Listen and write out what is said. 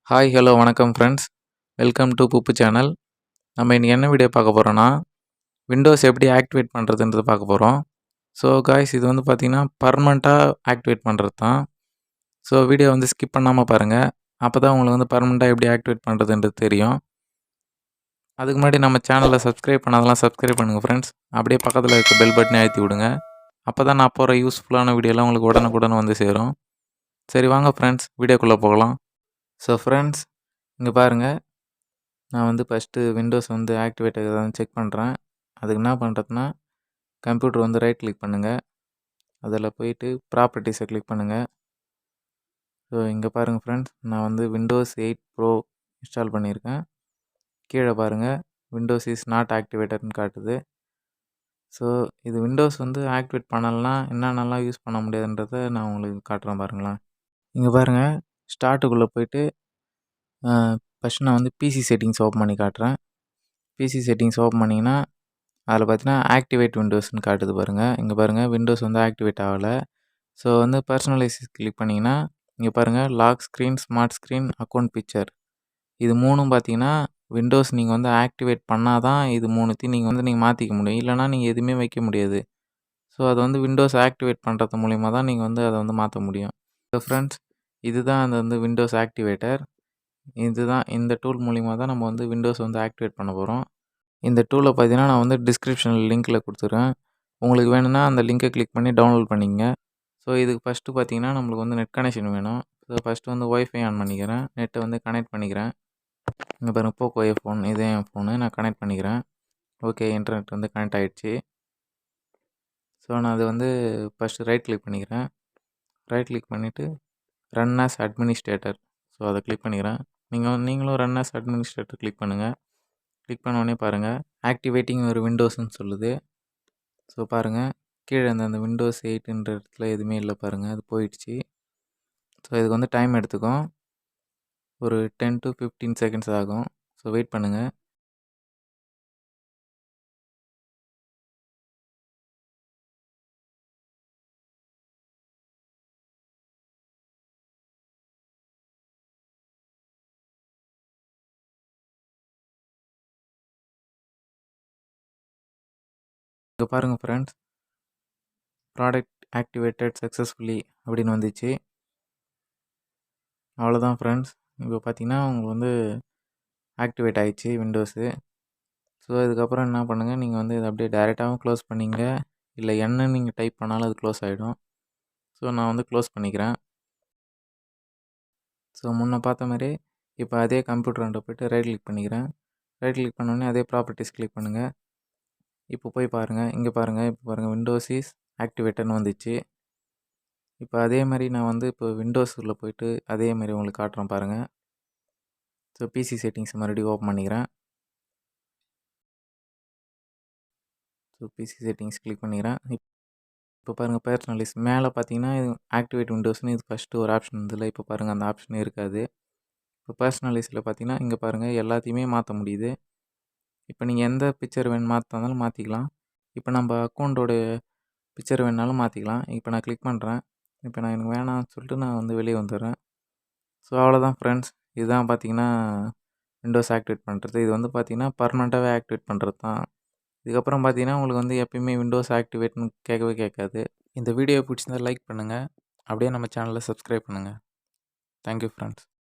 Hi hello வணக்கம் friends. Welcome to Puppu channel. நம்ம இன்றைக்கி என்ன வீடியோ பார்க்க போகிறோன்னா, விண்டோஸ் எப்படி ஆக்டிவேட் பண்ணுறதுன்றது பார்க்க போகிறோம். ஸோ காய்ஸ், இது வந்து பார்த்திங்கன்னா பர்மனெண்ட்டாக ஆக்டிவேட் பண்ணுறது தான். ஸோ வீடியோ வந்து ஸ்கிப் பண்ணாமல் பாருங்கள். அப்போ தான் உங்களுக்கு வந்து பர்மனெண்ட்டாக எப்படி ஆக்டிவேட் பண்ணுறதுன்றது தெரியும். அதுக்கு முன்னாடி நம்ம சேனலில் சப்ஸ்கிரைப் பண்ணாதெல்லாம் சப்ஸ்கிரைப் பண்ணுங்கள் ஃப்ரெண்ட்ஸ். அப்படியே பக்கத்தில் இருக்க பெல் பட்டனை அழுத்தி விடுங்க. அப்போ தான் நான் போகிற யூஸ்ஃபுல்லான வீடியோலாம் உங்களுக்கு உடனுக்குடன் வந்து சேரும். சரி வாங்க ஃப்ரெண்ட்ஸ், வீடியோக்குள்ளே போகலாம். ஸோ ஃப்ரெண்ட்ஸ், இங்கே பாருங்கள், நான் வந்து ஃபஸ்ட்டு விண்டோஸ் வந்து ஆக்டிவேட் ஆகுதான்னு செக் பண்ணுறேன். அதுக்கு என்ன பண்ணுறதுன்னா, கம்ப்யூட்டர் வந்து ரைட் கிளிக் பண்ணுங்கள். அதில் போயிட்டு ப்ராப்பர்ட்டிஸை கிளிக் பண்ணுங்கள். ஸோ இங்கே பாருங்கள் ஃப்ரெண்ட்ஸ், நான் வந்து விண்டோஸ் 8 ப்ரோ இன்ஸ்டால் பண்ணியிருக்கேன். கீழே பாருங்கள், விண்டோஸ் இஸ் நாட் ஆக்டிவேட்டட்னு காட்டுது. ஸோ இது விண்டோஸ் வந்து ஆக்டிவேட் பண்ணலைன்னா என்னென்னலாம் யூஸ் பண்ண முடியாதுன்றதை நான் உங்களுக்கு காட்டுறேன் பாருங்களேன். இங்கே பாருங்கள், ஸ்டார்ட்டுக்குள்ளே போயிட்டு ஃபஸ்ட்டு நான் வந்து பிசி செட்டிங்ஸ் ஓப்பன் பண்ணி காட்டுறேன். பிசி செட்டிங்ஸ் ஓப்பன் பண்ணிங்கன்னா அதில் பார்த்தீங்கன்னா ஆக்டிவேட் விண்டோஸ்னு காட்டுது பாருங்கள். இங்கே பாருங்கள், விண்டோஸ் வந்து ஆக்டிவேட் ஆகலை. ஸோ வந்து பர்சனலைஸ் கிளிக் பண்ணிங்கன்னா இங்கே பாருங்கள், lock screen, smart screen, account picture, இது மூணும் பார்த்தீங்கன்னா விண்டோஸ் நீங்கள் வந்து ஆக்டிவேட் பண்ணால் தான் இது மூணுத்தையும் நீங்கள் மாற்றிக்க முடியும். இல்லைனா நீங்கள் எதுவுமே வைக்க முடியாது. ஸோ அது வந்து விண்டோஸ் ஆக்டிவேட் பண்ணுறது மூலிமா தான் நீங்கள் வந்து அதை வந்து மாற்ற முடியும். ஸோ ஃப்ரெண்ட்ஸ், இதுதான் அந்த வந்து விண்டோஸ் ஆக்டிவேட்டர். இந்த டூல் மூலிமா தான் நம்ம வந்து விண்டோஸ் வந்து ஆக்டிவேட் பண்ண போகிறோம். இந்த டூலை பார்த்தீங்கன்னா நான் வந்து டிஸ்கிரிப்ஷனில் லிங்க்கில் கொடுத்துருக்கேன். உங்களுக்கு வேணும்னா அந்த லிங்கை கிளிக் பண்ணி டவுன்லோட் பண்ணிக்கங்க. ஸோ இதுக்கு ஃபஸ்ட்டு பார்த்தீங்கன்னா நம்மளுக்கு வந்து நெட் கனெக்ஷன் வேணும். ஸோ ஃபஸ்ட்டு வந்து ஒய்ஃபை ஆன் பண்ணிக்கிறேன். நெட்டை வந்து கனெக்ட் பண்ணிக்கிறேன். இங்கே பாருங்கள், போக்கோ ஃபோன், இதே என் ஃபோனு. நான் கனெக்ட் பண்ணிக்கிறேன். ஓகே, இன்டர்நெட் வந்து கனெக்ட் ஆகிடுச்சு. ஸோ நான் அது வந்து ஃபஸ்ட்டு ரைட் கிளிக் பண்ணிக்கிறேன். ரைட் கிளிக் பண்ணிவிட்டு ரன் ஆஸ் அட்மினிஸ்ட்ரேட்டர், ஸோ அதை கிளிக் பண்ணிக்கிறேன். நீங்களும் ரன் ஆஸ் அட்மினிஸ்ட்ரேட்டர் கிளிக் பண்ணுங்கள். கிளிக் பண்ண உடனே பாருங்கள், ஆக்டிவேட்டிங் ஒரு விண்டோஸ்ன்னு சொல்லுது. ஸோ பாருங்கள், கீழே அந்த விண்டோஸ் 8ன்ற இடத்துல எதுவுமே இல்லை பாருங்கள், அது போயிடுச்சு. ஸோ இதுக்கு வந்து டைம் எடுத்துக்கும், ஒரு 10 to 15 செகண்ட்ஸ் ஆகும். ஸோ வெயிட் பண்ணுங்கள். இங்கே பாருங்கள் ஃப்ரெண்ட்ஸ், ப்ராடக்ட் ஆக்டிவேட்டட் சக்ஸஸ்ஃபுல்லி அப்படின்னு வந்துச்சு. அவ்வளோதான் ஃப்ரெண்ட்ஸ். இப்போ பார்த்தீங்கன்னா உங்களுக்கு வந்து ஆக்டிவேட் ஆகிடுச்சு விண்டோஸு. ஸோ இதுக்கப்புறம் என்ன பண்ணுங்கள், நீங்கள் வந்து இதை அப்படியே டேரெக்டாகவும் க்ளோஸ் பண்ணிங்க, இல்லை என்ன நீங்கள் டைப் பண்ணாலும் அது க்ளோஸ் ஆகிடும். ஸோ நான் வந்து க்ளோஸ் பண்ணிக்கிறேன். ஸோ முன்ன பார்த்த மாதிரி இப்போ அதே கம்ப்யூட்டர்ன்ற போய்ட்டு ரைட் கிளிக் பண்ணிக்கிறேன். ரைட் கிளிக் பண்ணோடனே அதே ப்ராப்பர்ட்டிஸ் கிளிக் பண்ணுங்கள். இப்போ போய் பாருங்கள், இங்கே பாருங்கள், இப்போ பாருங்கள், விண்டோஸ் இஸ் ஆக்டிவேட்டட்னு வந்துச்சு. இப்போ அதே மாதிரி நான் வந்து இப்போ விண்டோஸுக்குள்ளே போய்ட்டு அதே மாதிரி உங்களுக்கு காட்டுறேன் பாருங்கள். ஸோ பிசி செட்டிங்ஸ் மறுபடியும் ஓப்பன் பண்ணிக்கிறேன். ஸோ பிசி செட்டிங்ஸ் கிளிக் பண்ணிக்கிறேன். இப்போ பாருங்கள், பர்சனலைஸ் மேலே பார்த்தீங்கன்னா இது ஆக்டிவேட் விண்டோஸ்னு இது ஃபஸ்ட்டு ஒரு ஆப்ஷன் இருந்ததில்ல. இப்போ பாருங்கள், அந்த ஆப்ஷன் இருக்காது. இப்போ பர்சனலைஸில் பார்த்தீங்கன்னா இங்கே பாருங்கள், எல்லாத்தையுமே மாற்ற முடியுது. இப்போ நீங்கள் எந்த பிக்சர் மாற்றினாலும் மாற்றிக்கலாம். இப்போ நம்ம அக்கௌண்ட்டோட பிக்சர் வேணுனாலும் மாற்றிக்கலாம். இப்போ நான் கிளிக் பண்ணுறேன். இப்போ நான் எனக்கு வேணாம்னு சொல்லிட்டு நான் வந்து வெளியே வந்துடுறேன். ஸோ அவ்வளோதான் ஃப்ரெண்ட்ஸ். இதுதான் பார்த்தீங்கன்னா விண்டோஸ் ஆக்டிவேட் பண்ணுறது. இது வந்து பார்த்தீங்கன்னா பர்மனெண்ட்டாகவே ஆக்டிவேட் பண்ணுறது தான். இதுக்கப்புறம் பார்த்தீங்கன்னா உங்களுக்கு வந்து எப்பயுமே விண்டோஸ் ஆக்டிவேட்னு கேட்கவே கேட்காது. இந்த வீடியோ பிடிச்சிருந்தா லைக் பண்ணுங்கள். அப்படியே நம்ம சேனலை சப்ஸ்கிரைப் பண்ணுங்கள். Thank you friends.